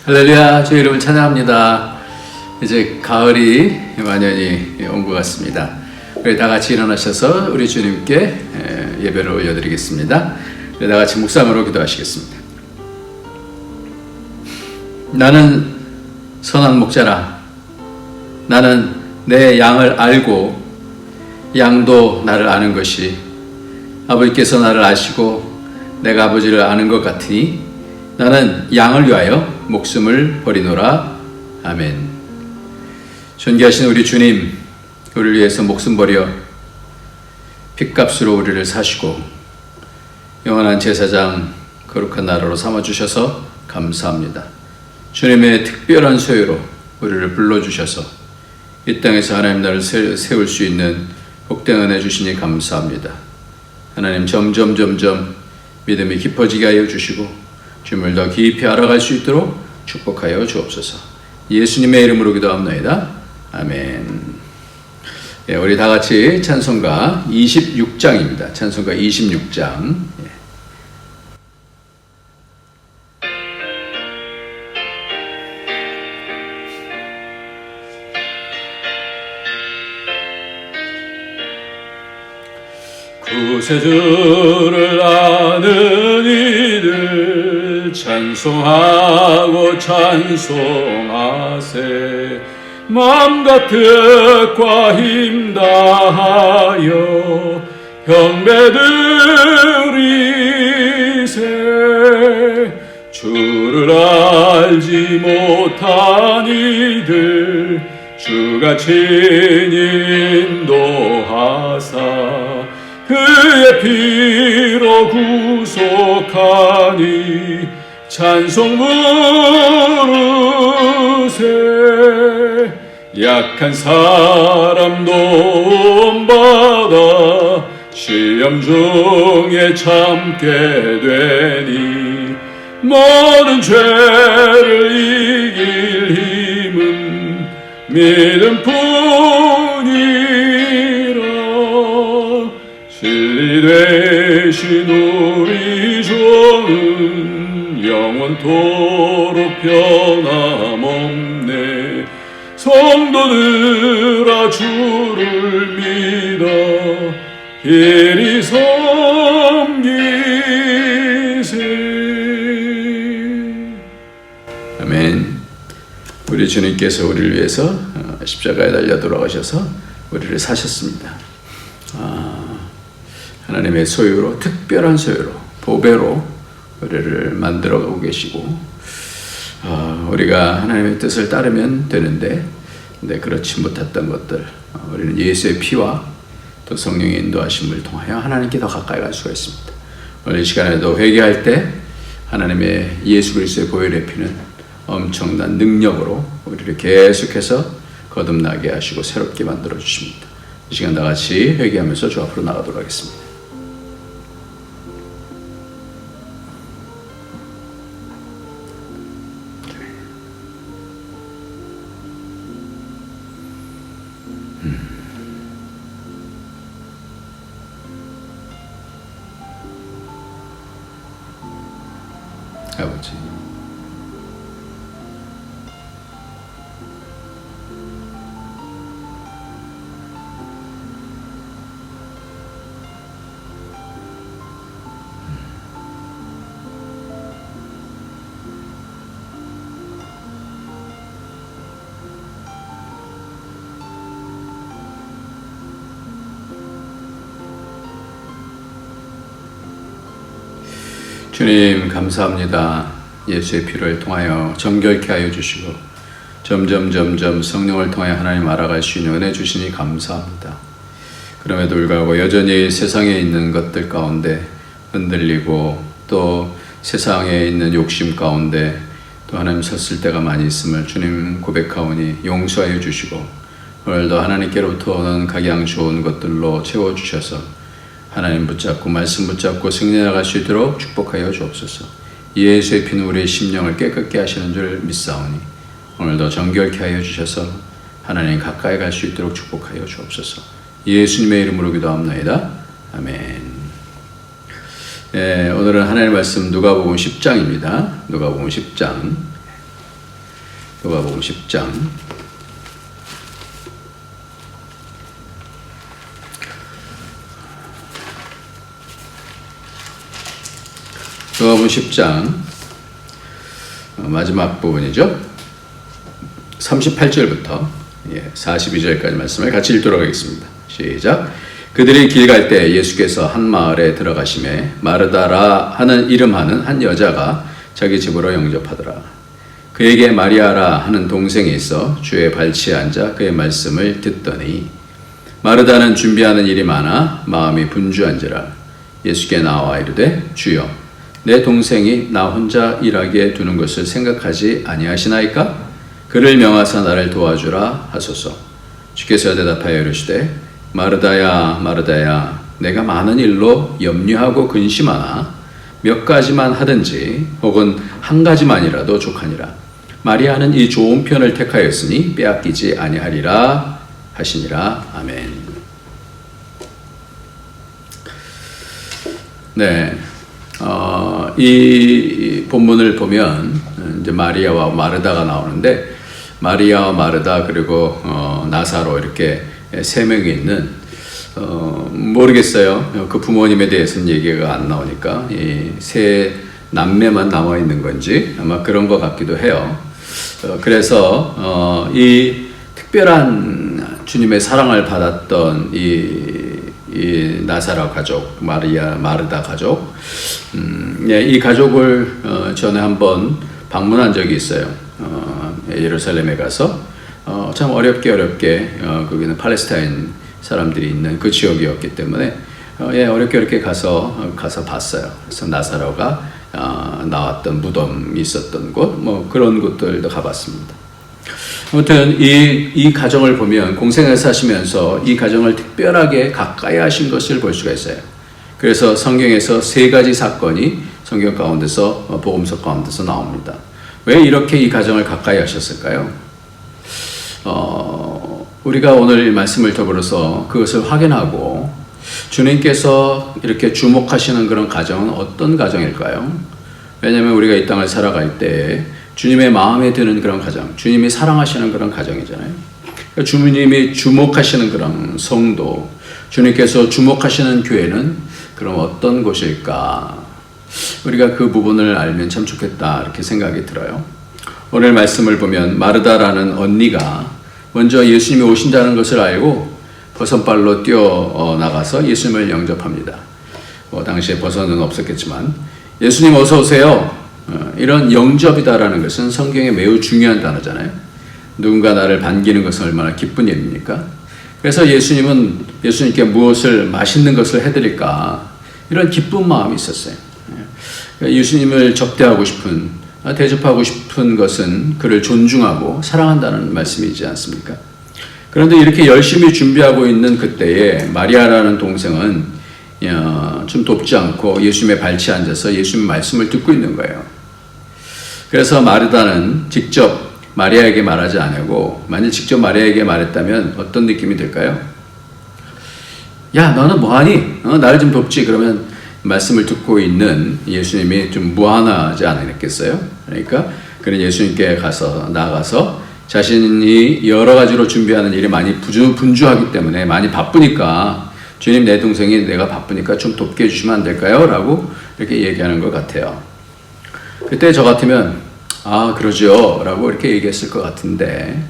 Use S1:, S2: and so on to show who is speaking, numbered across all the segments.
S1: 할렐루야, 주의 이름을 찬양합니다. 이제 가을이 완연히 온 것 같습니다. 우리 다 같이 일어나셔서 우리 주님께 예배를 올려드리겠습니다. 우리 다 같이 묵상으로 기도하시겠습니다. 나는 선한 목자라. 나는 내 양을 알고 양도 나를 아는 것이 아버지께서 나를 아시고 내가 아버지를 아는 것 같으니 나는 양을 위하여 목숨을 버리노라. 아멘. 존귀하신 우리 주님, 우리를 위해서 목숨 버려 핏값으로 우리를 사시고 영원한 제사장 거룩한 나라로 삼아주셔서 감사합니다. 주님의 특별한 소유로 우리를 불러주셔서 이 땅에서 하나님 나라를 세울 수 있는 복된 은혜 주시니 감사합니다. 하나님 점점 믿음이 깊어지게 하여 주시고 주님을 더 깊이 알아갈 수 있도록 축복하여 주옵소서. 예수님의 이름으로 기도합니다. 아멘. 예, 우리 다 같이 찬송가 26장입니다. 찬송가 26장. 예. 구세주를 아는 이들 찬송하고 찬송하세. 마음과 뜻과 힘 다하여 경배드리세. 주를 알지 못한 이들 주가 친히 인도하사 그의 피로 구속하니 찬송 부르세. 약한 사람 도움받아 시험 중에 참게 되니 모든 죄를 이길 힘은 믿음뿐이라. 진리 되신 우리 주는 영원토록 변함없네. 성도들아 주를 믿어 이리 섬기세. 아멘. 우리 주님께서 우리를 위해서 십자가에 달려 돌아가셔서 우리를 사셨습니다. 하나님의 소유로, 특별한 소유로, 보배로 우리를 만들어가고 계시고, 우리가 하나님의 뜻을 따르면 되는데, 근데 그렇지 못했던 것들, 우리는 예수의 피와 또 성령의 인도하심을 통하여 하나님께 더 가까이 갈 수가 있습니다. 오늘 이 시간에도 회개할 때 하나님의 예수 그리스도의 보혈의 피는 엄청난 능력으로 우리를 계속해서 거듭나게 하시고 새롭게 만들어 주십니다. 이 시간 다 같이 회개하면서 주 앞으로 나가도록 하겠습니다. 아버지, 주님 감사합니다. 예수의 피를 통하여 정결케 하여 주시고 점점 성령을 통하여 하나님 알아갈 수 있는 은혜 주시니 감사합니다. 그럼에도 불구하고 여전히 세상에 있는 것들 가운데 흔들리고 또 세상에 있는 욕심 가운데 또 하나님 섰을 때가 많이 있음을 주님 고백하오니 용서하여 주시고 오늘도 하나님께로부터 오는 각양 좋은 것들로 채워주셔서 하나님 붙잡고 말씀 붙잡고 승리해 나갈 수 있도록 축복하여 주옵소서. 예수의 피는 우리의 심령을 깨끗게 하시는 줄 믿사오니 오늘도 정결케 하여 주셔서 하나님 가까이 갈 수 있도록 축복하여 주옵소서. 예수님의 이름으로 기도합나이다. 아멘. 네, 오늘은 하나님의 말씀 누가복음 10장입니다. 누가복음 10장 누가복음 10장. 누가복음 10장 마지막 부분이죠. 38절부터 42절까지 말씀을 같이 읽도록 하겠습니다. 시작. 그들이 길 갈 때 예수께서 한 마을에 들어가시매 마르다라 하는 이름하는 한 여자가 자기 집으로 영접하더라. 그에게 마리아라 하는 동생이 있어 주의 발치에 앉아 그의 말씀을 듣더니 마르다는 준비하는 일이 많아 마음이 분주한지라 예수께 나와 이르되 주여 내 동생이 나 혼자 일하게 두는 것을 생각하지 아니하시나이까? 그를 명하사 나를 도와주라 하소서. 주께서 대답하여 이르시되 마르다야 마르다야 내가 많은 일로 염려하고 근심하나 몇 가지만 하든지 혹은 한 가지만이라도 족하니라. 마리아는 이 좋은 편을 택하였으니 빼앗기지 아니하리라 하시니라. 아멘. 네, 이 본문을 보면 이제 마리아와 마르다가 나오는데 마리아와 마르다 그리고 나사로 이렇게 세 명이 있는 모르겠어요. 그 부모님에 대해서는 얘기가 안 나오니까 이 세 남매만 남아 있는 건지 아마 그런 것 같기도 해요. 그래서 이 특별한 주님의 사랑을 받았던 이 나사로 가족, 마리아, 마르다 가족, 이 가족을 전에 한번 방문한 적이 있어요. 예루살렘에 가서 참 어렵게 거기는 팔레스타인 사람들이 있는 그 지역이었기 때문에 어렵게 가서 봤어요. 그래서 나사로가 나왔던 무덤이 있었던 곳, 뭐 그런 곳들도 가봤습니다. 아무튼 이 가정을 보면 공생에서 사시면서 이 가정을 특별하게 가까이 하신 것을 볼 수가 있어요. 그래서 성경에서 세 가지 사건이 성경 가운데서 복음서 가운데서 나옵니다. 왜 이렇게 이 가정을 가까이 하셨을까요? 우리가 오늘 이 말씀을 더불어서 그것을 확인하고 주님께서 이렇게 주목하시는 그런 가정은 어떤 가정일까요? 왜냐하면 우리가 이 땅을 살아갈 때 주님의 마음에 드는 그런 가정, 주님이 사랑하시는 그런 가정이잖아요. 그러니까 주님이 주목하시는 그런 성도, 주님께서 주목하시는 교회는 그럼 어떤 곳일까? 우리가 그 부분을 알면 참 좋겠다 이렇게 생각이 들어요. 오늘 말씀을 보면 마르다라는 언니가 먼저 예수님이 오신다는 것을 알고 버선발로 뛰어 나가서 예수님을 영접합니다. 당시에 버선은 없었겠지만 예수님 어서 오세요. 이런 영접이다라는 것은 성경에 매우 중요한 단어잖아요. 누군가 나를 반기는 것은 얼마나 기쁜 일입니까? 그래서 예수님께 무엇을 맛있는 것을 해드릴까 이런 기쁜 마음이 있었어요. 예수님을 접대하고 싶은, 대접하고 싶은 것은 그를 존중하고 사랑한다는 말씀이지 않습니까? 그런데 이렇게 열심히 준비하고 있는 그때에 마리아라는 동생은 좀 돕지 않고 예수님의 발치에 앉아서 예수님의 말씀을 듣고 있는 거예요. 그래서 마르다는 직접 마리아에게 말하지 않고 만약 직접 마리아에게 말했다면 어떤 느낌이 들까요? 야, 너는 뭐하니? 나를 좀 돕지. 그러면 말씀을 듣고 있는 예수님이 좀 무안하지 않았겠어요? 그러니까 그는 예수님께 나가서 자신이 여러 가지로 준비하는 일이 많이 분주하기 때문에 많이 바쁘니까 주님 내 동생이 내가 바쁘니까 좀 돕게 해주시면 안 될까요? 라고 이렇게 얘기하는 것 같아요. 그때 저 같으면 그러죠 라고 이렇게 얘기했을 것 같은데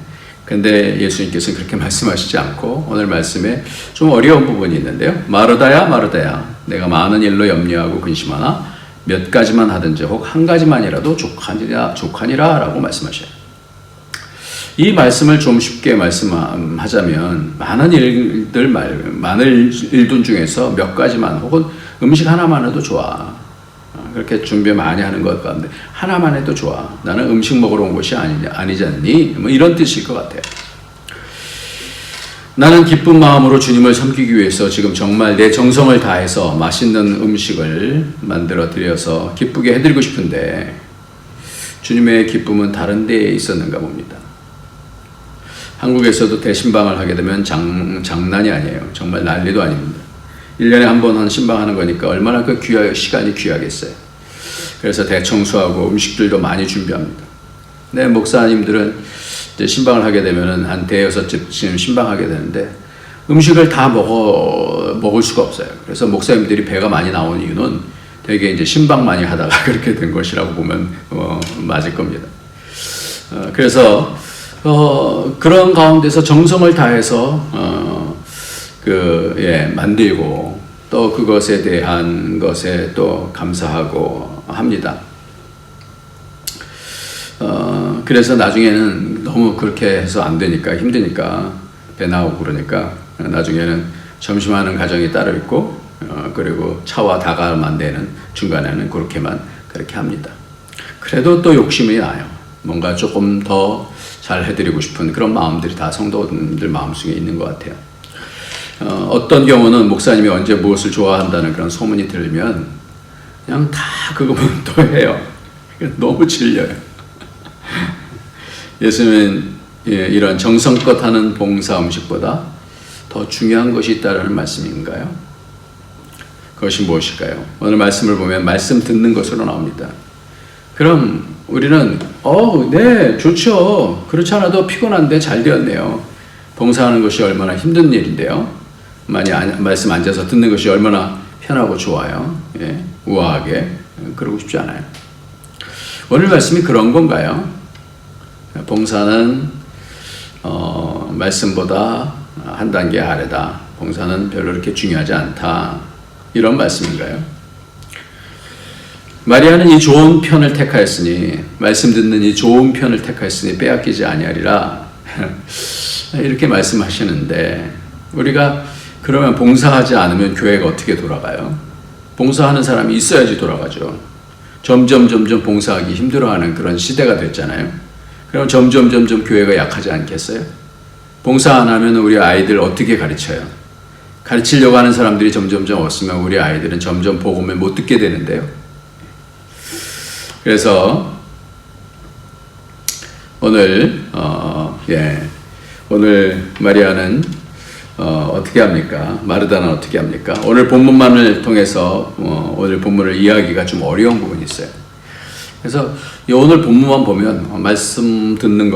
S1: 근데 예수님께서는 그렇게 말씀하시지 않고 오늘 말씀에 좀 어려운 부분이 있는데요. 마르다야 마르다야 내가 많은 일로 염려하고 근심하나 몇 가지만 하든지 혹 한 가지만이라도 족하니라 라고 말씀하셔요. 이 말씀을 좀 쉽게 말씀하자면 많은 일들 중에서 몇 가지만 혹은 음식 하나만 해도 좋아. 그렇게 준비 많이 하는 것 같은데 하나만 해도 좋아. 나는 음식 먹으러 온 것이 아니지 않니? 뭐 이런 뜻일 것 같아요. 나는 기쁜 마음으로 주님을 섬기기 위해서 지금 정말 내 정성을 다해서 맛있는 음식을 만들어 드려서 기쁘게 해드리고 싶은데 주님의 기쁨은 다른 데에 있었는가 봅니다. 한국에서도 대신방을 하게 되면 장난이 아니에요. 정말 난리도 아닙니다. 1년에 한 번 한 신방하는 거니까 얼마나 시간이 귀하겠어요. 그래서 대청소하고 음식들도 많이 준비합니다. 네, 목사님들은 이제 신방을 하게 되면은 한 대여섯 집쯤 신방하게 되는데 음식을 다 먹을 수가 없어요. 그래서 목사님들이 배가 많이 나온 이유는 되게 이제 신방 많이 하다가 그렇게 된 것이라고 보면 맞을 겁니다. 그래서 그런 가운데서 정성을 다해서 만들고 또 그것에 대한 것에 또 감사하고 합니다. 그래서 나중에는 너무 그렇게 해서 안 되니까 힘드니까 배 나오고 그러니까 나중에는 점심하는 가정이 따로 있고 그리고 차와 다가만 되는 중간에는 그렇게 합니다. 그래도 또 욕심이 나요. 뭔가 조금 더 잘 해드리고 싶은 그런 마음들이 다 성도들 마음속에 있는 것 같아요. 어떤 경우는 목사님이 언제 무엇을 좋아한다는 그런 소문이 들면 그냥 다 그것만 또 해요. 너무 질려요. 예수님은 이런 정성껏 하는 봉사 음식보다 더 중요한 것이 있다는 말씀인가요? 그것이 무엇일까요? 오늘 말씀을 보면 말씀 듣는 것으로 나옵니다. 그럼 우리는 네, 좋죠. 그렇지 않아도 피곤한데 잘 되었네요. 봉사하는 것이 얼마나 힘든 일인데요. 말씀 앉아서 듣는 것이 얼마나 편하고 좋아요. 우아하게 그러고 싶지 않아요. 오늘 말씀이 그런 건가요? 봉사는 말씀보다 한 단계 아래다. 봉사는 별로 그렇게 중요하지 않다. 이런 말씀인가요? 마리아는 이 좋은 편을 택하였으니 말씀 듣는 이 좋은 편을 택하였으니 빼앗기지 아니하리라 이렇게 말씀하시는데 우리가 그러면 봉사하지 않으면 교회가 어떻게 돌아가요? 봉사하는 사람이 있어야지 돌아가죠. 점점 봉사하기 힘들어하는 그런 시대가 됐잖아요. 그럼 점점 교회가 약하지 않겠어요? 봉사 안 하면 우리 아이들 어떻게 가르쳐요? 가르치려고 하는 사람들이 점점 없으면 우리 아이들은 점점 복음을 못 듣게 되는데요. 그래서 오늘 마리아는 어떻게 합니까? 마르다는 어떻게 합니까? 오늘 본문만을 통해서 오늘 본문을 이해하기가 좀 어려운 부분이 있어요. 그래서 오늘 본문만 보면 말씀 듣는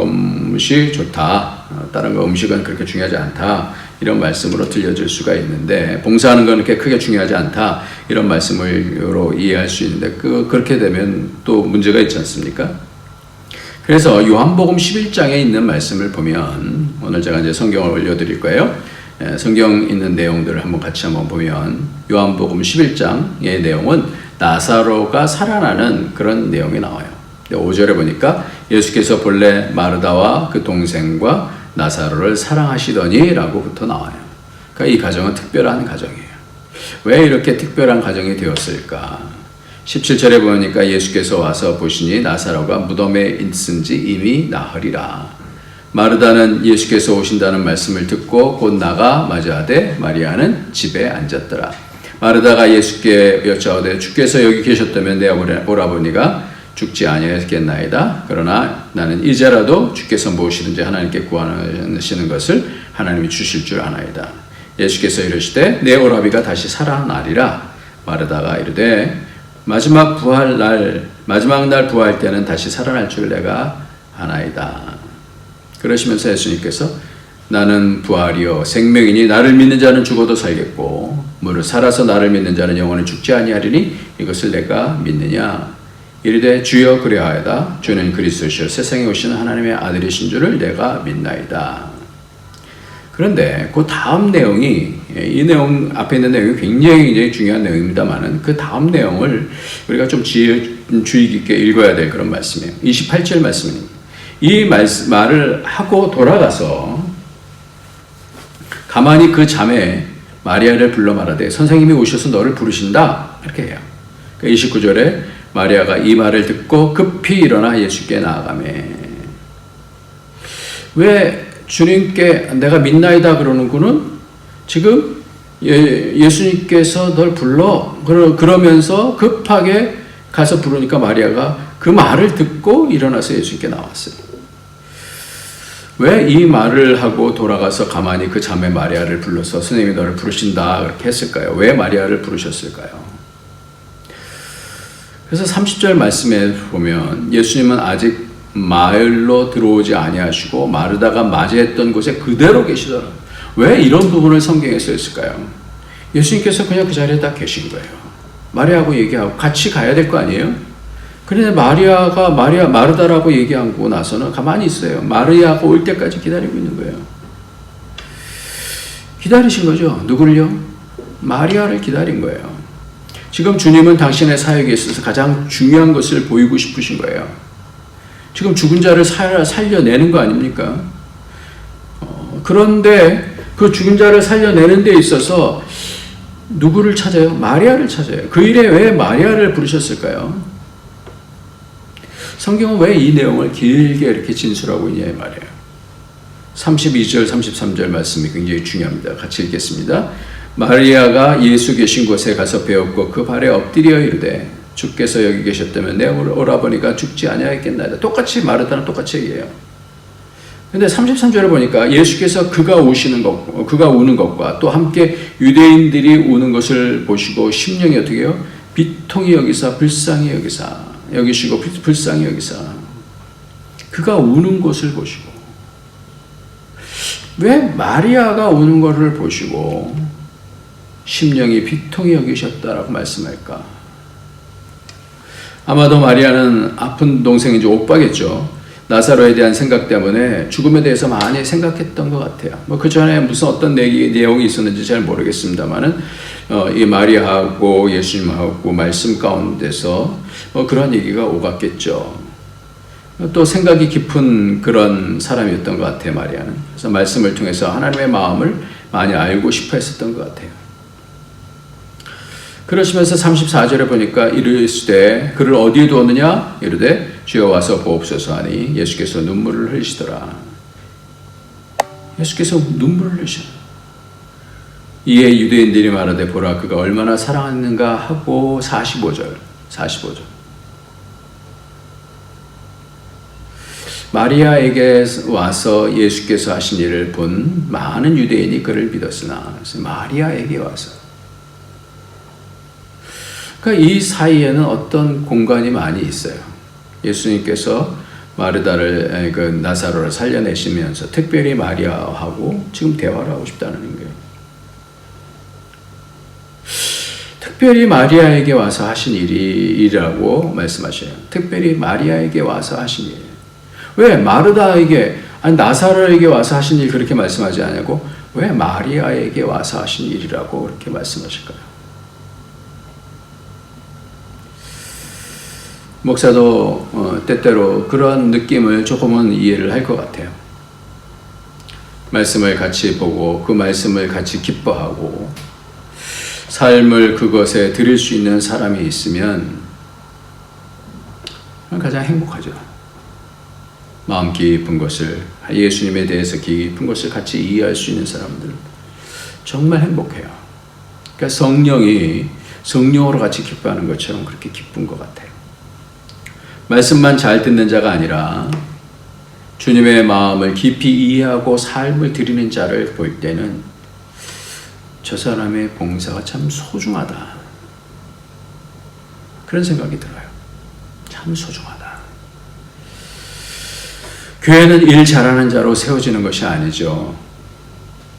S1: 것이 좋다. 다른 거 음식은 그렇게 중요하지 않다. 이런 말씀으로 들려질 수가 있는데 봉사하는 건 그렇게 크게 중요하지 않다. 이런 말씀으로 이해할 수 있는데 그렇게 되면 또 문제가 있지 않습니까? 그래서 요한복음 11장에 있는 말씀을 보면 오늘 제가 이제 성경을 올려드릴 거예요. 성경 있는 내용들을 같이 한번 보면 요한복음 11장의 내용은 나사로가 살아나는 그런 내용이 나와요. 5절에 보니까 예수께서 본래 마르다와 그 동생과 나사로를 사랑하시더니 라고부터 나와요. 그러니까 이 가정은 특별한 가정이에요. 왜 이렇게 특별한 가정이 되었을까? 17절에 보니까 예수께서 와서 보시니 나사로가 무덤에 있은 지 이미 나흘이라. 마르다는 예수께서 오신다는 말씀을 듣고 곧 나가 맞이하되 마리아는 집에 앉았더라. 마르다가 예수께 여짜오되 주께서 여기 계셨다면 내 오라버니가 죽지 아니하겠나이다. 그러나 나는 이제라도 주께서 무엇이든지 하나님께 구하시는 것을 하나님이 주실 줄 아나이다. 예수께서 이르시되 내 오라비가 다시 살아나리라. 마르다가 이르되 마지막 날 부활 때는 다시 살아날 줄 내가 아나이다. 그러시면서 예수님께서 나는 부활이요 생명이니 나를 믿는 자는 죽어도 살겠고 무릇 살아서 나를 믿는 자는 영원히 죽지 아니하리니 이것을 내가 믿느냐. 이르되 주여 그리하여다. 주는 그리스도시요 세상에 오시는 하나님의 아들이신 줄을 내가 믿나이다. 그런데 그 다음 내용이 이 내용 앞에 있는 내용이 굉장히 중요한 내용입니다만은 그 다음 내용을 우리가 좀 주의 깊게 읽어야 될 그런 말씀이에요. 28절 말씀입니다. 이 말을 하고 돌아가서 가만히 그 자매 마리아를 불러 말하되 선생님이 오셔서 너를 부르신다. 이렇게 해요. 29절에 마리아가 이 말을 듣고 급히 일어나 예수께 나아가매. 왜 주님께 내가 믿나이다 그러는구는 지금 예수님께서 널 불러 그러면서 급하게 가서 부르니까 마리아가 그 말을 듣고 일어나서 예수님께 나왔어요. 왜 이 말을 하고 돌아가서 가만히 그 자매 마리아를 불러서 선생님이 너를 부르신다 그렇게 했을까요? 왜 마리아를 부르셨을까요? 그래서 30절 말씀에 보면 예수님은 아직 마을로 들어오지 아니하시고 마르다가 맞이했던 곳에 그대로 계시더라고요. 왜 이런 부분을 성경에 쓰였을까요? 예수님께서 그냥 그 자리에 딱 계신 거예요. 마리아하고 얘기하고 같이 가야 될 거 아니에요? 그런데 마르다라고 얘기하고 나서는 가만히 있어요. 마리아가 올 때까지 기다리고 있는 거예요. 기다리신 거죠. 누구를요? 마리아를 기다린 거예요. 지금 주님은 당신의 사역에 있어서 가장 중요한 것을 보이고 싶으신 거예요. 지금 죽은 자를 살려내는 거 아닙니까? 그런데 그 죽은 자를 살려내는 데 있어서 누구를 찾아요? 마리아를 찾아요. 그 일에 왜 마리아를 부르셨을까요? 성경은 왜 이 내용을 길게 이렇게 진술하고 있냐 말이에요. 32절, 33절 말씀이 굉장히 중요합니다. 같이 읽겠습니다. 마리아가 예수 계신 곳에 가서 배웠고 그 발에 엎드려 이르되 주께서 여기 계셨다면 내 오라버니가 죽지 아니하였겠나이다. 똑같이 마르다는 똑같이 얘기해요. 근데 33절을 보니까 예수께서 그가 우는 것과 또 함께 유대인들이 우는 것을 보시고 심령이 어떻게 해요? 비통히 여기사 불쌍히 여기시고 불쌍히 여기사 그가 우는 것을 보시고 왜 마리아가 우는 것을 보시고 심령이 비통히 여기셨다라고 말씀할까? 아마도 마리아는 아픈 동생인지 오빠겠죠. 나사로에 대한 생각 때문에 죽음에 대해서 많이 생각했던 것 같아요. 그 전에 무슨 어떤 내용이 있었는지 잘 모르겠습니다만은 이 마리아하고 예수님하고 말씀 가운데서 그런 얘기가 오갔겠죠. 또 생각이 깊은 그런 사람이었던 것 같아요, 마리아는. 그래서 말씀을 통해서 하나님의 마음을 많이 알고 싶어 했었던 것 같아요. 그러시면서 34절에 보니까 이르시되 그를 어디에 두었느냐? 이르되 주여 와서 보옵소서 하니 예수께서 눈물을 흘리시더라. 예수께서 눈물을 흘리시더라. 이에 유대인들이 말하되 보라 그가 얼마나 사랑하는가 하고 45절 마리아에게 와서 예수께서 하신 일을 본 많은 유대인이 그를 믿었으나 그래서 마리아에게 와서 그러니까 이 사이에는 어떤 공간이 많이 있어요. 예수님께서 마르다를 나사로를 살려내시면서 특별히 마리아하고 지금 대화를 하고 싶다는 거예요. 특별히 마리아에게 와서 하신 일이라고 말씀하셔요. 특별히 마리아에게 와서 하신 일. 왜 마르다에게 나사로에게 와서 하신 일 그렇게 말씀하지 않냐고? 왜 마리아에게 와서 하신 일이라고 그렇게 말씀하실까요? 목사도 때때로 그런 느낌을 조금은 이해를 할 것 같아요. 말씀을 같이 보고 그 말씀을 같이 기뻐하고 삶을 그것에 드릴 수 있는 사람이 있으면 가장 행복하죠. 마음 깊은 것을 예수님에 대해서 깊은 것을 같이 이해할 수 있는 사람들 정말 행복해요. 그러니까 성령으로 같이 기뻐하는 것처럼 그렇게 기쁜 것 같아요. 말씀만 잘 듣는 자가 아니라 주님의 마음을 깊이 이해하고 삶을 드리는 자를 볼 때는 저 사람의 봉사가 참 소중하다. 그런 생각이 들어요. 참 소중하다. 교회는 일 잘하는 자로 세워지는 것이 아니죠.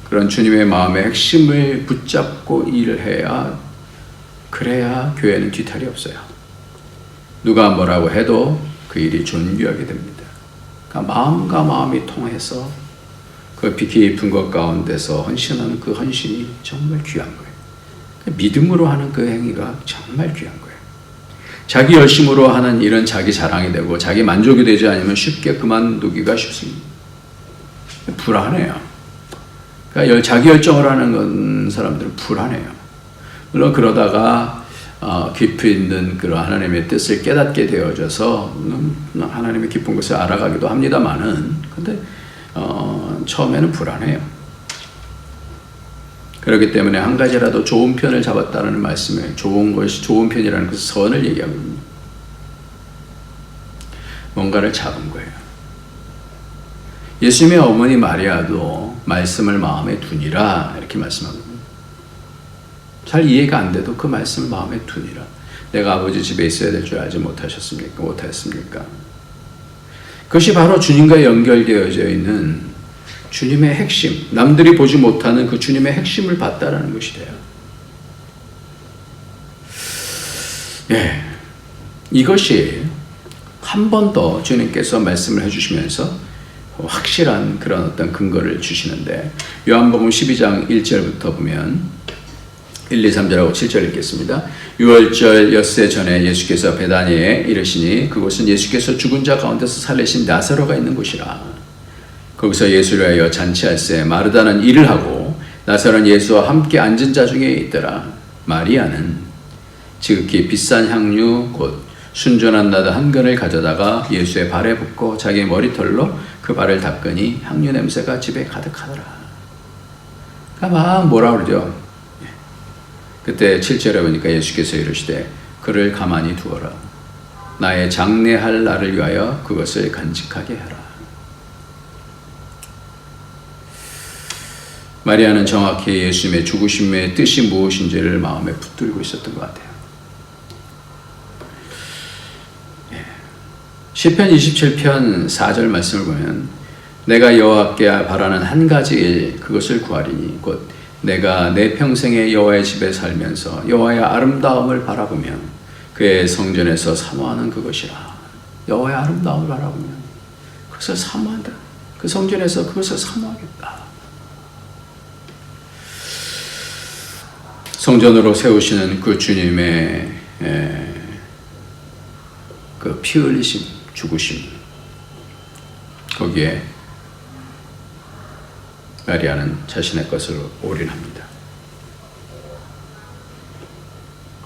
S1: 그런 주님의 마음의 핵심을 붙잡고 일을 해야 그래야 교회는 뒤탈이 없어요. 누가 뭐라고 해도 그 일이 존귀하게 됩니다. 그러니까 마음과 마음이 통해서 그 깊은 것 가운데서 헌신하는 그 헌신이 정말 귀한 거예요. 믿음으로 하는 그 행위가 정말 귀한 거예요. 자기 열심으로 하는 일은 자기 자랑이 되고 자기 만족이 되지 않으면 쉽게 그만두기가 쉽습니다. 불안해요. 그러니까 자기 열정을 하는 사람들은 불안해요. 물론 그러다가 깊이 있는 그런 하나님의 뜻을 깨닫게 되어져서 하나님의 깊은 것을 알아가기도 합니다만은 근데 처음에는 불안해요. 그렇기 때문에 한 가지라도 좋은 편을 잡았다는 말씀에 좋은 편이라는 것은 선을 얘기하거든요. 뭔가를 잡은 거예요. 예수님의 어머니 마리아도 말씀을 마음에 두니라 이렇게 말씀하거든요. 잘 이해가 안 돼도 그 말씀을 마음에 두니라. 내가 아버지 집에 있어야 될 줄 알지 못하셨습니까? 그것이 바로 주님과 연결되어져 있는 주님의 핵심, 남들이 보지 못하는 그 주님의 핵심을 봤다라는 것이 돼요. 예, 이것이 한 번 더 주님께서 말씀을 해주시면서 확실한 그런 어떤 근거를 주시는데, 요한복음 12장 1절부터 보면 1, 2, 3절하고 7절 읽겠습니다. 6월절 엿새 전에 예수께서 베다니에 이르시니 그곳은 예수께서 죽은 자 가운데서 살리신 나사로가 있는 곳이라. 거기서 예수를 위하여 잔치할새 마르다는 일을 하고 나사로는 예수와 함께 앉은 자 중에 있더라. 마리아는 지극히 비싼 향유 곧 순전한 나드 한 근을 가져다가 예수의 발에 붓고 자기 머리털로 그 발을 닦으니 향유 냄새가 집에 가득하더라. 그러니까 막 뭐라 그러죠. 그때 7절에 보니까 예수께서 이르시되 그를 가만히 두어라. 나의 장례할 날을 위하여 그것을 간직하게 해라. 마리아는 정확히 예수님의 죽으심의 뜻이 무엇인지를 마음에 붙들고 있었던 것 같아요. 시편 27편 4절 말씀을 보면 내가 여호와께 바라는 한 가지 일 그것을 구하리니 곧 내가 내 평생에 여호와의 집에 살면서 여호와의 아름다움을 바라보며 그의 성전에서 사모하는 그것이라. 여호와의 아름다움을 바라보며 그것을 사모한다. 그 성전에서 그것을 사모하겠다. 성전으로 세우시는 그 주님의 그 피 흘리심, 죽으심, 거기에 마리아는 자신의 것을 올인합니다.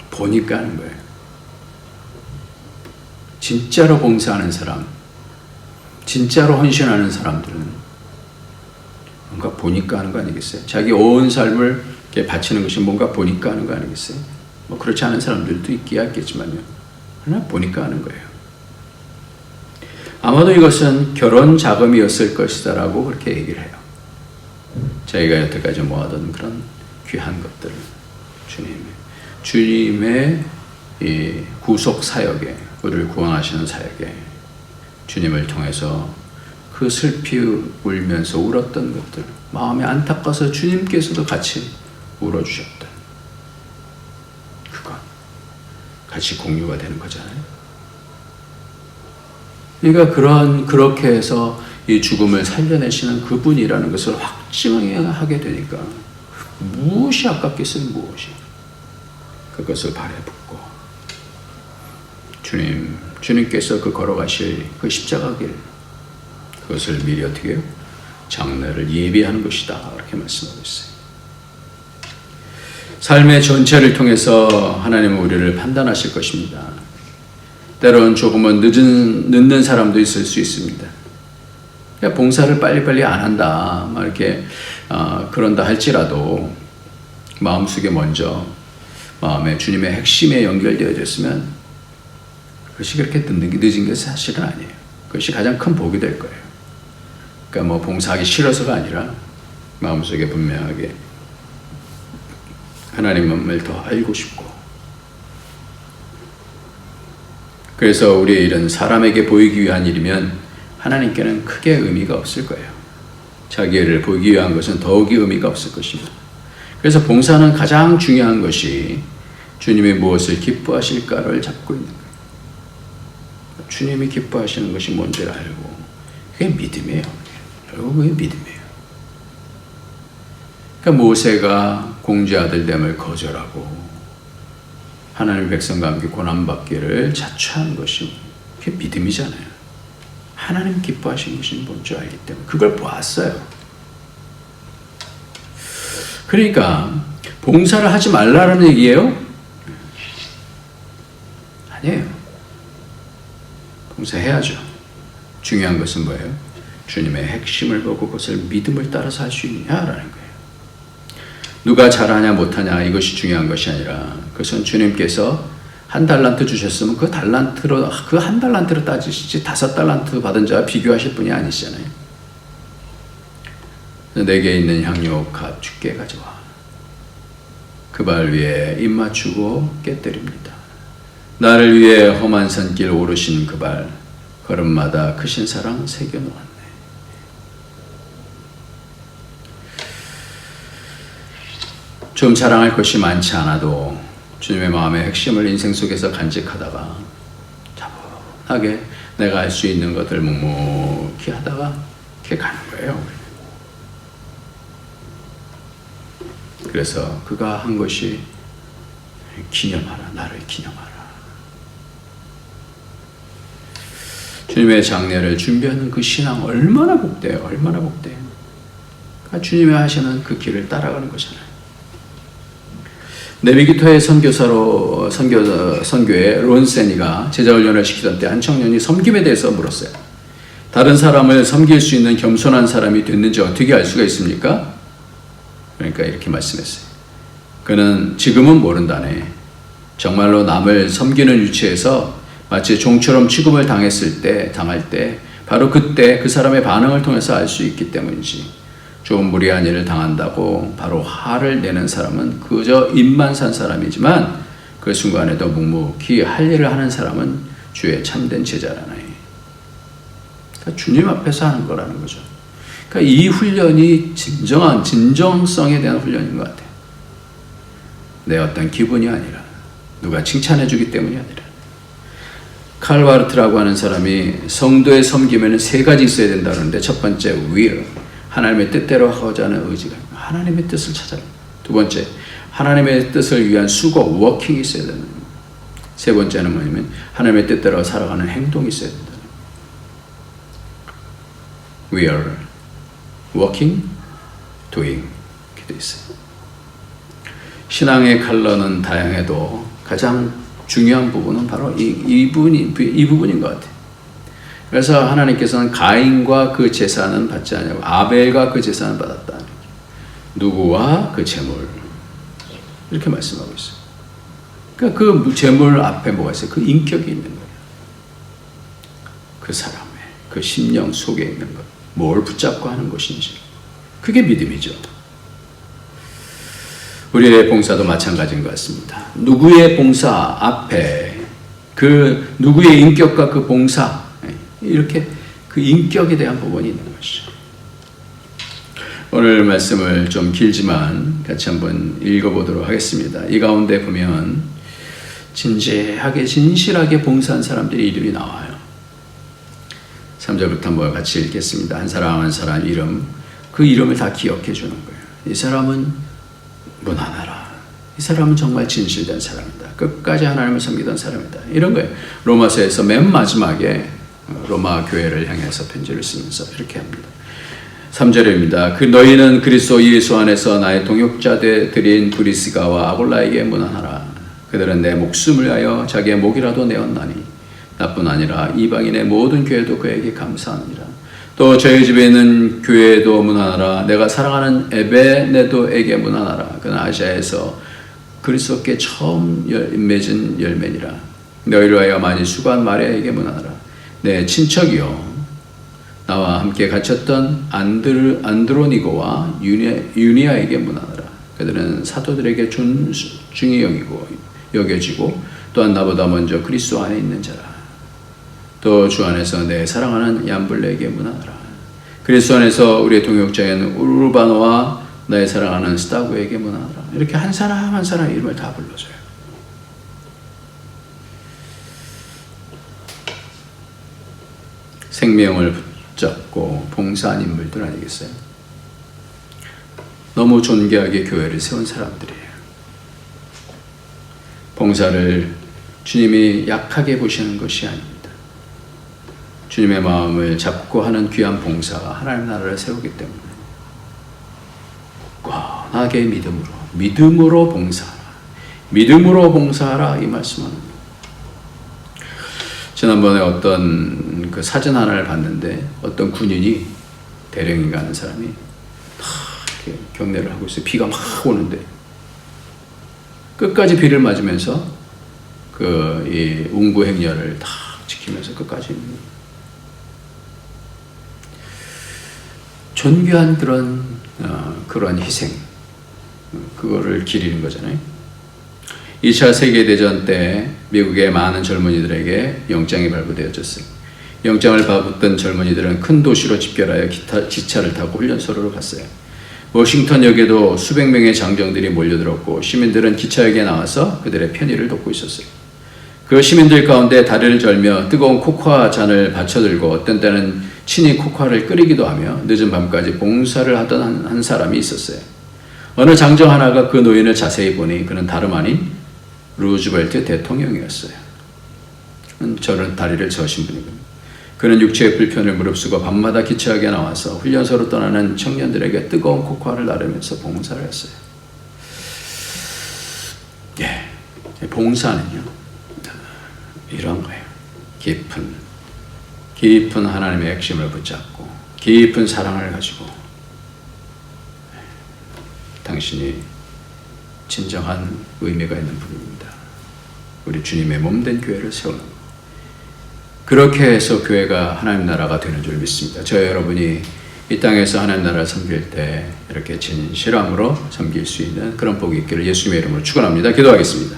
S1: 보니까 하는 거예요. 진짜로 봉사하는 사람, 진짜로 헌신하는 사람들은 뭔가 보니까 하는 거 아니겠어요? 자기 온 삶을 이렇게 바치는 것이 뭔가 보니까 하는 거 아니겠어요? 뭐 그렇지 않은 사람들도 있기야 있겠지만요. 그러나 보니까 하는 거예요. 아마도 이것은 결혼 자금이었을 것이다 라고 그렇게 얘기를 해요. 자기가 여태까지 모아둔 그런 귀한 것들을 주님의 이 구속 사역에, 우리를 구원하시는 사역에 주님을 통해서 그 슬피 울면서 울었던 것들, 마음이 안타까워서 주님께서도 같이 울어주셨던 그것 같이 공유가 되는 거잖아요. 그러니까 그렇게 해서 이 죽음을 살려내시는 그분이라는 것을 확증하게 되니까 무엇이 아깝겠어요? 무엇이. 그것을 발에 붓고 주님께서 그 걸어가실 그 십자가 길, 그것을 미리 어떻게 해요? 장례를 예비하는 것이다. 이렇게 말씀하고 있어요. 삶의 전체를 통해서 하나님은 우리를 판단하실 것입니다. 때로는 조금은 늦는 사람도 있을 수 있습니다. 그러니까 봉사를 빨리빨리 안 한다, 막 이렇게 그런다 할지라도 마음속에 먼저 마음에 주님의 핵심에 연결되어졌으면 그것이 그렇게 늦은 게 사실은 아니에요. 그것이 가장 큰 복이 될 거예요. 그러니까 뭐 봉사하기 싫어서가 아니라 마음속에 분명하게 하나님을 더 알고 싶고, 그래서 우리의 일은 사람에게 보이기 위한 일이면 하나님께는 크게 의미가 없을 거예요. 자기 일을 보이기 위한 것은 더욱이 의미가 없을 것입니다. 그래서 봉사는 가장 중요한 것이 주님이 무엇을 기뻐하실까를 잡고 있는 거예요. 주님이 기뻐하시는 것이 뭔지를 알고, 그게 믿음이에요. 결국 그게 믿음이에요. 그러니까 모세가 공주의 아들됨을 거절하고 하나님의 백성과 함께 고난받기를 자처한 것이 그게 믿음이잖아요. 하나님 기뻐하시는 것이 뭔지 알기 때문에 그걸 보았어요. 그러니까 봉사를 하지 말라는 얘기예요? 아니에요. 봉사해야죠. 중요한 것은 뭐예요? 주님의 핵심을 보고 그것을 믿음을 따라서 할 수 있느냐라는 거예요. 누가 잘하냐 못하냐 이것이 중요한 것이 아니라, 그것은 주님께서 한 달란트 주셨으면 그 달란트로, 그 한 달란트로 따지시지 5달란트 받은 자와 비교하실 분이 아니시잖아요. 내게 있는 향유 값 주께 가져와. 그 발 위에 입 맞추고 깨뜨립니다. 나를 위해 험한 산길 오르신 그 발, 걸음마다 크신 사랑 새겨놓았네. 좀 자랑할 것이 많지 않아도 주님의 마음의 핵심을 인생 속에서 간직하다가 차분하게 내가 할 수 있는 것들 묵묵히 하다가 이렇게 가는 거예요. 그래서 그가 한 것이 기념하라, 나를 기념하라. 주님의 장례를 준비하는 그 신앙 얼마나 복돼요. 얼마나 복돼요. 그러니까 주님이 하시는 그 길을 따라가는 거잖아요. 네비기토의 선교에 론세니가 제자훈련을 시키던 때 한 청년이 섬김에 대해서 물었어요. 다른 사람을 섬길 수 있는 겸손한 사람이 됐는지 어떻게 알 수가 있습니까? 그러니까 이렇게 말씀했어요. 그는 지금은 모른다네. 정말로 남을 섬기는 위치에서 마치 종처럼 취급을 당할 때 바로 그때 그 사람의 반응을 통해서 알 수 있기 때문이지. 좀 무리한 일을 당한다고 바로 화를 내는 사람은 그저 입만 산 사람이지만 그 순간에도 묵묵히 할 일을 하는 사람은 주의 참된 제자라네. 그러니까 주님 앞에서 하는 거라는 거죠. 그러니까 이 훈련이 진정성에 대한 훈련인 것 같아요. 내 어떤 기분이 아니라 누가 칭찬해 주기 때문이 아니라. 칼 바르트라고 하는 사람이 성도의 섬김에는 세 가지 있어야 된다는데 첫 번째 will, 하나님의 뜻대로 하고자 하는 의지가 하나님의 뜻을 찾아라. 두 번째, 하나님의 뜻을 위한 수고, 워킹이 있어야 된다. 세 번째는 뭐냐면 하나님의 뜻대로 살아가는 행동이 있어야 된다. will, working, doing 이렇게 돼 있어요. 신앙의 컬러는 다양해도 가장 중요한 부분은 바로 이 부분인 것 같아요. 그래서 하나님께서는 가인과 그 제사는 받지 않냐고, 아벨과 그 제사는 받았다. 누구와 그 제물 이렇게 말씀하고 있어요. 그러니까 그 제물 앞에 뭐가 있어요? 그 인격이 있는 거예요. 그 사람의 그 심령 속에 있는 것, 뭘 붙잡고 하는 것인지, 그게 믿음이죠. 우리의 봉사도 마찬가지인 것 같습니다. 누구의 봉사 앞에 그 누구의 인격과 그 봉사, 이렇게 그 인격에 대한 부분이 있는 것이죠. 오늘 말씀을 좀 길지만 같이 한번 읽어보도록 하겠습니다. 이 가운데 보면 진지하게 진실하게 봉사한 사람들의 이름이 나와요. 3절부터 한번 같이 읽겠습니다. 한 사람 한 사람 이름, 그 이름을 다 기억해 주는 거예요. 이 사람은 무난하라. 이 사람은 정말 진실된 사람이다. 끝까지 하나님을 섬기던 사람이다. 이런 거예요. 로마서에서 맨 마지막에 로마 교회를 향해서 편지를 쓰면서 이렇게 합니다. 3절입니다. 그 너희는 그리스도 예수 안에서 나의 동역자들인 브리스가와 아골라에게 문안하라. 그들은 내 목숨을 위하여 자기의 목이라도 내었나니 나뿐 아니라 이방인의 모든 교회도 그에게 감사하느니라. 또 저희 집에 있는 교회도 문안하라. 내가 사랑하는 에베네도에게 문안하라. 그는 아시아에서 그리스도께 처음 맺은 열매니라. 너희를 위하여 많이 수고한 마리아에게 문안하라. 내 친척이요 나와 함께 갇혔던 안드로니고와 유니아에게 문안하라. 그들은 사도들에게 존중이 여겨지고 또한 나보다 먼저 그리스도 안에 있는 자라. 또 주 안에서 내 사랑하는 얀블레에게 문안하라. 그리스도 안에서 우리의 동역자인 우르바노와 나의 사랑하는 스타구에게 문안하라. 이렇게 한 사람 한 사람 이름을 다 불러줘요. 생명을 붙잡고 봉사한 인물들 아니겠어요? 너무 존귀하게 교회를 세운 사람들이에요. 봉사를 주님이 약하게 보시는 것이 아닙니다. 주님의 마음을 잡고 하는 귀한 봉사가 하나님 나라를 세우기 때문에 굳건하게 믿음으로 봉사하라. 믿음으로 봉사하라 이 말씀합니다. 지난번에 어떤 그 사진 하나를 봤는데 어떤 군인이 대령인가 하는 사람이 다 이렇게 경례를 하고 있어요. 비가 막 오는데 끝까지 비를 맞으면서 그 이 운구 행렬을 다 지키면서 끝까지 존귀한 그런 희생, 그거를 기리는 거잖아요. 2차 세계대전 때 미국의 많은 젊은이들에게 영장이 발부되어졌어요. 영장을 받던 젊은이들은 큰 도시로 집결하여 기차를 타고 훈련소로 갔어요. 워싱턴역에도 수백 명의 장정들이 몰려들었고 시민들은 기차역에 나와서 그들의 편의를 돕고 있었어요. 그 시민들 가운데 다리를 절며 뜨거운 코코아 잔을 받쳐들고 어떤 때는 친히 코코아를 끓이기도 하며 늦은 밤까지 봉사를 하던 한 사람이 있었어요. 어느 장정 하나가 그 노인을 자세히 보니 그는 다름 아닌 루즈벨트 대통령이었어요. 저런 다리를 저신 분이군요. 그는 육체의 불편을 무릅쓰고 밤마다 기차역에 나와서 훈련소로 떠나는 청년들에게 뜨거운 코코아를 나르면서 봉사를 했어요. 봉사는요, 이런 거예요. 깊은 하나님의 핵심을 붙잡고 깊은 사랑을 가지고 당신이 진정한 의미가 있는 분입니다. 우리 주님의 몸된 교회를 세우는 것. 그렇게 해서 교회가 하나님 나라가 되는 줄 믿습니다. 저와 여러분이 이 땅에서 하나님 나라를 섬길 때 이렇게 진실함으로 섬길 수 있는 그런 복이 있기를 예수님의 이름으로 축원합니다. 기도하겠습니다.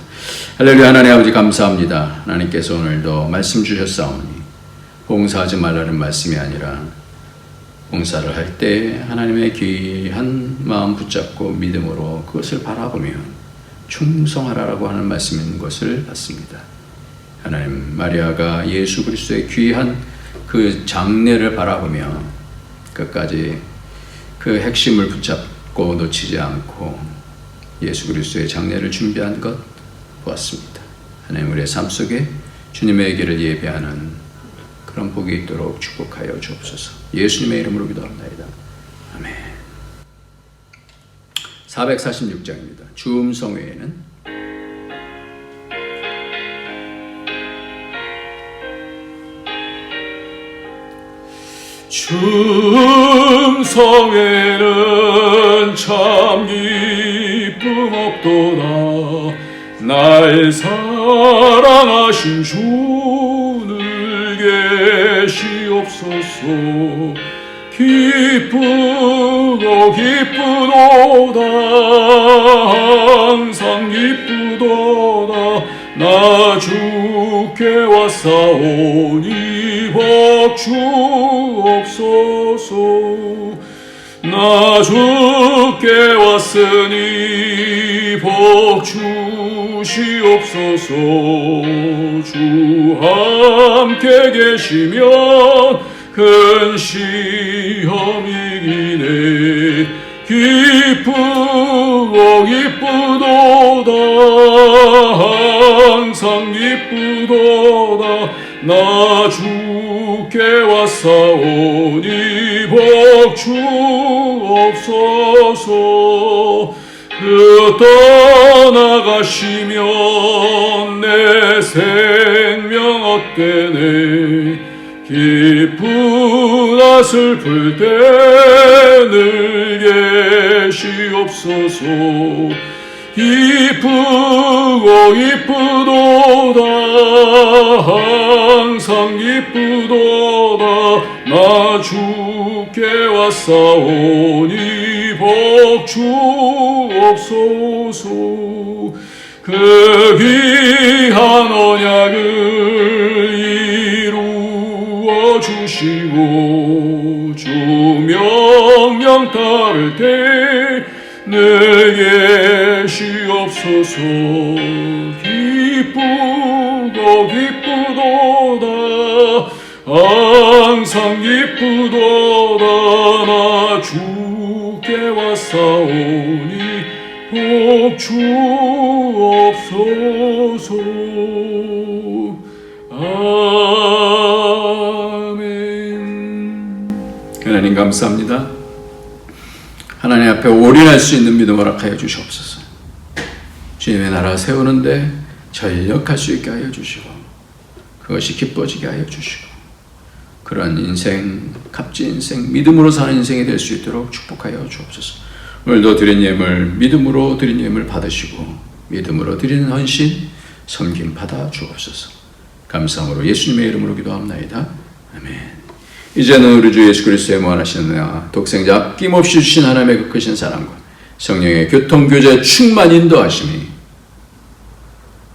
S1: 할렐루야. 하나님 아버지 감사합니다. 하나님께서 오늘도 말씀 주셨사오니 봉사하지 말라는 말씀이 아니라 봉사를 할 때 하나님의 귀한 마음 붙잡고 믿음으로 그것을 바라보며 충성하라라고 하는 말씀인 것을 봤습니다. 하나님, 마리아가 예수 그리스도의 귀한 그 장례를 바라보며 끝까지 그 핵심을 붙잡고 놓치지 않고 예수 그리스도의 장례를 준비한 것 보았습니다. 하나님, 우리의 삶 속에 주님의 길을 예배하는 그런 복이 있도록 축복하여 주옵소서. 예수님의 이름으로 기도합니다. 아멘. 446장입니다. 주음성회에는
S2: 주음성에는 참 기쁨 없도다. 날 사랑하신 주를 계시옵소서. 기쁘고 기쁘도다. 항상 기쁘도다. 나 주께 왔사오니 복주옵소서. 나 주께 왔으니 복주시옵소서. 주 함께 계시면 큰 시험이기네. 기쁘고 기쁘도다. 항상 기쁘도다. 나 주께 왔사오니 복주옵소서. 그 떠나가시면 내 생명 얻되네. 기쁘다 슬플 때늘 계시옵소서. 기쁘고 기쁘도다. 항상 기쁘도다. 나 주께 왔사오니 복주옵소서. 그 귀한 언약을 이루어 주시고 주 명령 따를 때 늘 계시옵소서. 기쁘고 기쁘도다. 항상 기쁘도다. 나 주께 왔사오니 복주옵소서. 아멘.
S1: 하나님 감사합니다. 하나님 앞에 올인할 수 있는 믿음 허락하여 주시옵소서. 주님의 나라 세우는데 전력할 수 있게 하여 주시고 그것이 기뻐지게 하여 주시고 그런 인생, 값진 인생, 믿음으로 사는 인생이 될 수 있도록 축복하여 주옵소서. 오늘도 드린 예물, 믿음으로 드린 예물 받으시고 믿음으로 드리는 헌신, 섬김 받아 주옵소서. 감사함으로 예수님의 이름으로 기도합나이다. 아멘. 이제는 우리 주 예수 그리스도의 무한하신 은혜와 독생자 아낌없이 주신 하나님의 그 크신 사랑과 성령의 교통교제 충만 인도하심이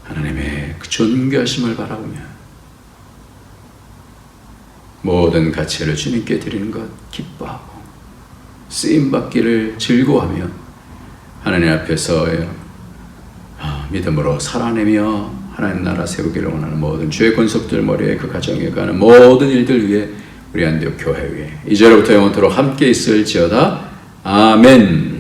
S1: 하나님의 그 존귀하심을 바라보며 모든 가치를 주님께 드리는 것 기뻐하고 쓰임받기를 즐거워하며 하나님 앞에서 믿음으로 살아내며 하나님 나라 세우기를 원하는 모든 주의 권속들 머리에 그 가정에 가는 모든 일들 위해 우리 안디옥 교회 위에 이제로부터 영원토록 함께 있을지어다. 아멘.